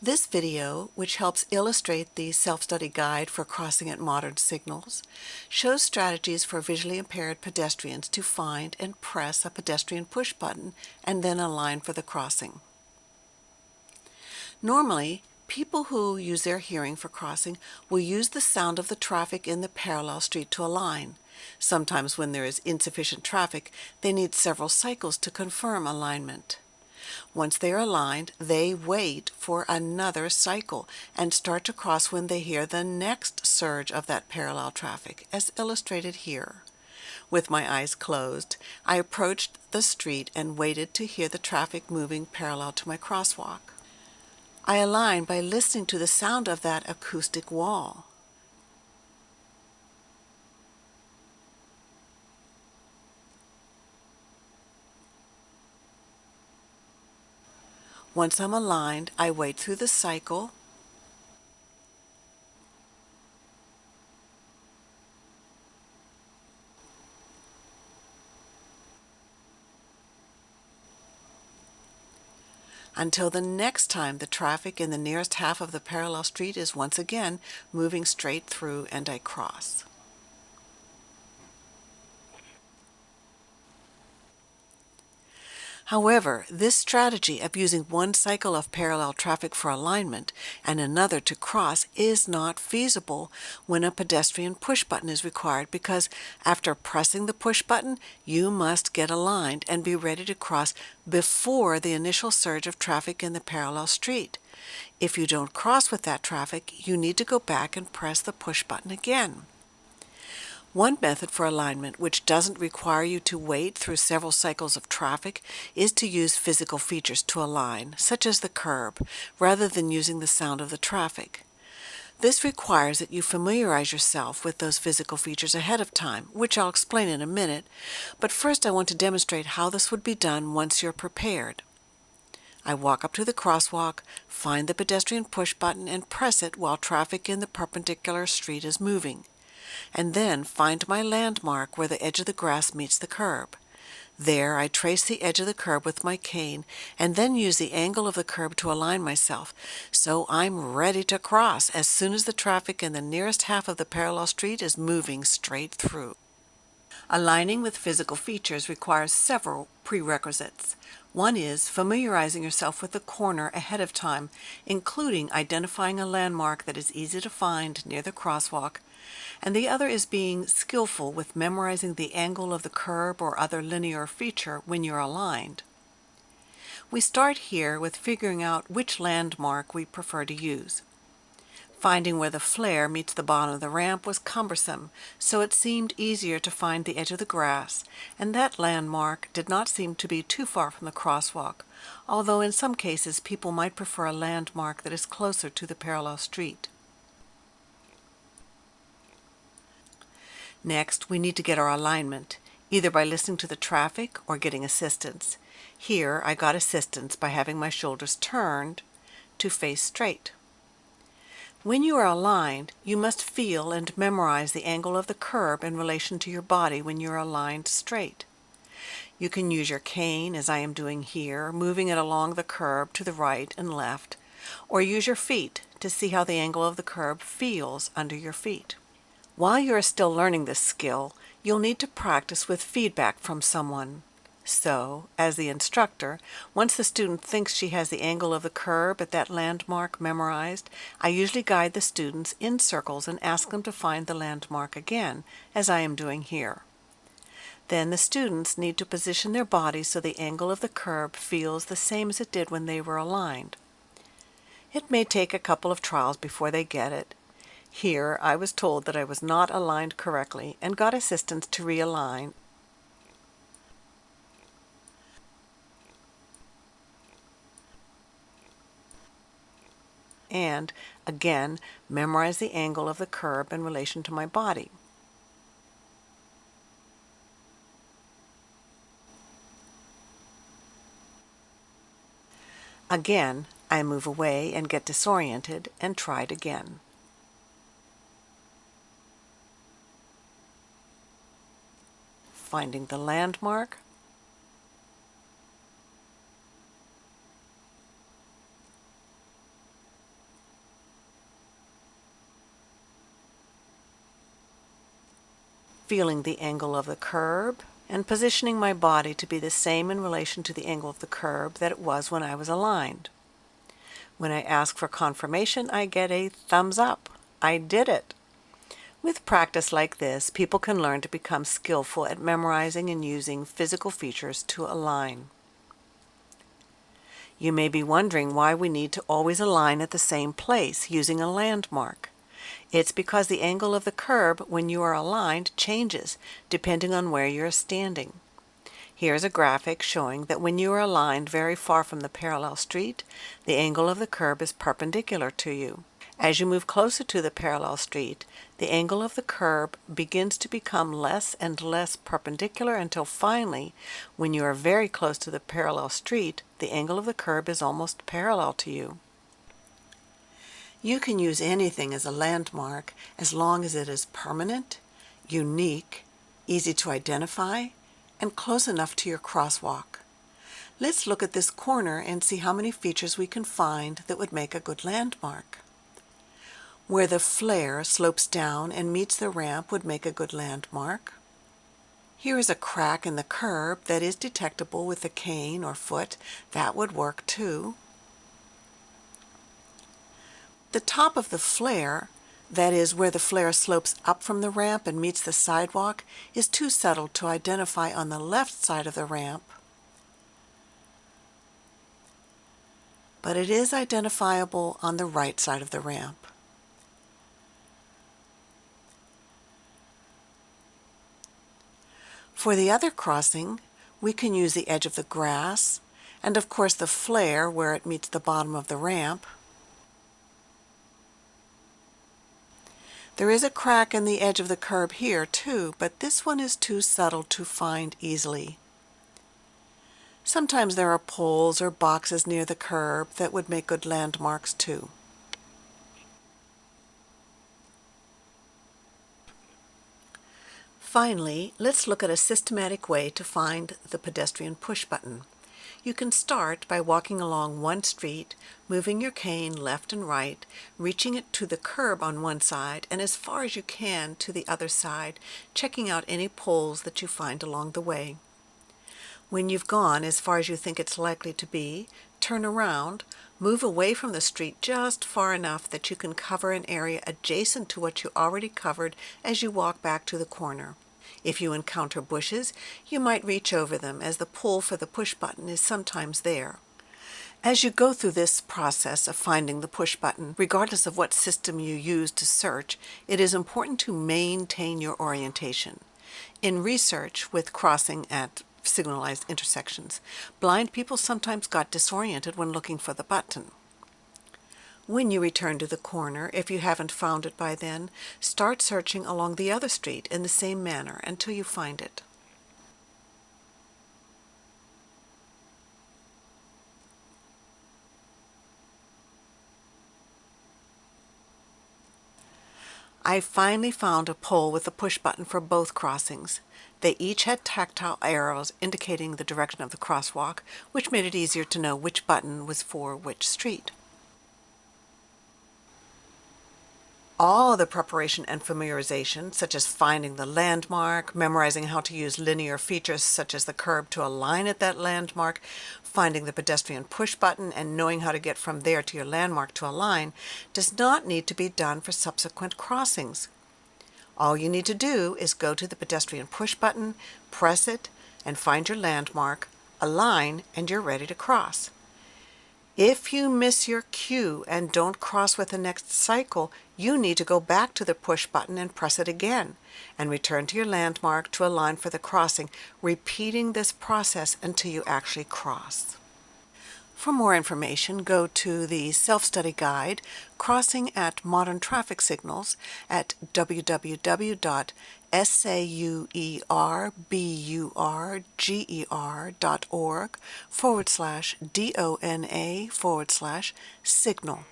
This video, which helps illustrate the self-study guide for crossing at modern signals, shows strategies for visually impaired pedestrians to find and press a pedestrian push button and then align for the crossing. Normally, people who use their hearing for crossing will use the sound of the traffic in the parallel street to align. Sometimes when there is insufficient traffic, they need several cycles to confirm alignment. Once they are aligned, they wait for another cycle and start to cross when they hear the next surge of that parallel traffic, as illustrated here. With my eyes closed, I approached the street and waited to hear the traffic moving parallel to my crosswalk. I align by listening to the sound of that acoustic wall. Once I'm aligned, I wait through the cycle. Until the next time the traffic in the nearest half of the parallel street is once again moving straight through and I cross. However, this strategy of using one cycle of parallel traffic for alignment and another to cross is not feasible when a pedestrian push button is required, because after pressing the push button, you must get aligned and be ready to cross before the initial surge of traffic in the parallel street. If you don't cross with that traffic, you need to go back and press the push button again. One method for alignment, which doesn't require you to wait through several cycles of traffic, is to use physical features to align, such as the curb, rather than using the sound of the traffic. This requires that you familiarize yourself with those physical features ahead of time, which I'll explain in a minute, but first I want to demonstrate how this would be done once you're prepared. I walk up to the crosswalk, find the pedestrian push button, and press it while traffic in the perpendicular street is moving, and then find my landmark where the edge of the grass meets the curb. There, I trace the edge of the curb with my cane and then use the angle of the curb to align myself, so I'm ready to cross as soon as the traffic in the nearest half of the parallel street is moving straight through. Aligning with physical features requires several prerequisites. One is familiarizing yourself with the corner ahead of time, including identifying a landmark that is easy to find near the crosswalk, and the other is being skillful with memorizing the angle of the curb or other linear feature when you're aligned. We start here with figuring out which landmark we prefer to use. Finding where the flare meets the bottom of the ramp was cumbersome, so it seemed easier to find the edge of the grass, and that landmark did not seem to be too far from the crosswalk, although in some cases people might prefer a landmark that is closer to the parallel street. Next, we need to get our alignment, either by listening to the traffic or getting assistance. Here, I got assistance by having my shoulders turned to face straight. When you are aligned, you must feel and memorize the angle of the curb in relation to your body when you are aligned straight. You can use your cane, as I am doing here, moving it along the curb to the right and left, or use your feet to see how the angle of the curb feels under your feet. While you are still learning this skill, you'll need to practice with feedback from someone. So, as the instructor, once the student thinks she has the angle of the curb at that landmark memorized, I usually guide the students in circles and ask them to find the landmark again, as I am doing here. Then the students need to position their bodies so the angle of the curb feels the same as it did when they were aligned. It may take a couple of trials before they get it. Here, I was told that I was not aligned correctly and got assistance to realign. And, again, memorize the angle of the curb in relation to my body. Again, I move away and get disoriented and try it again. Finding the landmark, feeling the angle of the curb, and positioning my body to be the same in relation to the angle of the curb that it was when I was aligned. When I ask for confirmation, I get a thumbs up. I did it. With practice like this, people can learn to become skillful at memorizing and using physical features to align. You may be wondering why we need to always align at the same place using a landmark. It's because the angle of the curb when you are aligned changes depending on where you are standing. Here's a graphic showing that when you are aligned very far from the parallel street, the angle of the curb is perpendicular to you. As you move closer to the parallel street, the angle of the curb begins to become less and less perpendicular until finally, when you are very close to the parallel street, the angle of the curb is almost parallel to you. You can use anything as a landmark as long as it is permanent, unique, easy to identify, and close enough to your crosswalk. Let's look at this corner and see how many features we can find that would make a good landmark. Where the flare slopes down and meets the ramp would make a good landmark. Here is a crack in the curb that is detectable with a cane or foot. That would work too. The top of the flare, that is where the flare slopes up from the ramp and meets the sidewalk, is too subtle to identify on the left side of the ramp, but it is identifiable on the right side of the ramp. For the other crossing, we can use the edge of the grass, and of course the flare where it meets the bottom of the ramp. There is a crack in the edge of the curb here too, but this one is too subtle to find easily. Sometimes there are poles or boxes near the curb that would make good landmarks too. Finally, let's look at a systematic way to find the pedestrian push button. You can start by walking along one street, moving your cane left and right, reaching it to the curb on one side and as far as you can to the other side, checking out any poles that you find along the way. When you've gone as far as you think it's likely to be, turn around, move away from the street just far enough that you can cover an area adjacent to what you already covered as you walk back to the corner. If you encounter bushes, you might reach over them as the pull for the push button is sometimes there. As you go through this process of finding the push button, regardless of what system you use to search, it is important to maintain your orientation. In research with crossing at signalized intersections, blind people sometimes got disoriented when looking for the button. When you return to the corner, if you haven't found it by then, start searching along the other street in the same manner until you find it. I finally found a pole with a push button for both crossings. They each had tactile arrows indicating the direction of the crosswalk, which made it easier to know which button was for which street. All of the preparation and familiarization, such as finding the landmark, memorizing how to use linear features such as the curb to align at that landmark, finding the pedestrian push button, and knowing how to get from there to your landmark to align, does not need to be done for subsequent crossings. All you need to do is go to the pedestrian push button, press it, and find your landmark, align, and you're ready to cross. If you miss your cue and don't cross with the next cycle, you need to go back to the push button and press it again, and return to your landmark to align for the crossing, repeating this process until you actually cross. For more information, go to the self-study guide, Crossing at Modern Traffic Signals, at www.sauerburger.org/dona/signal.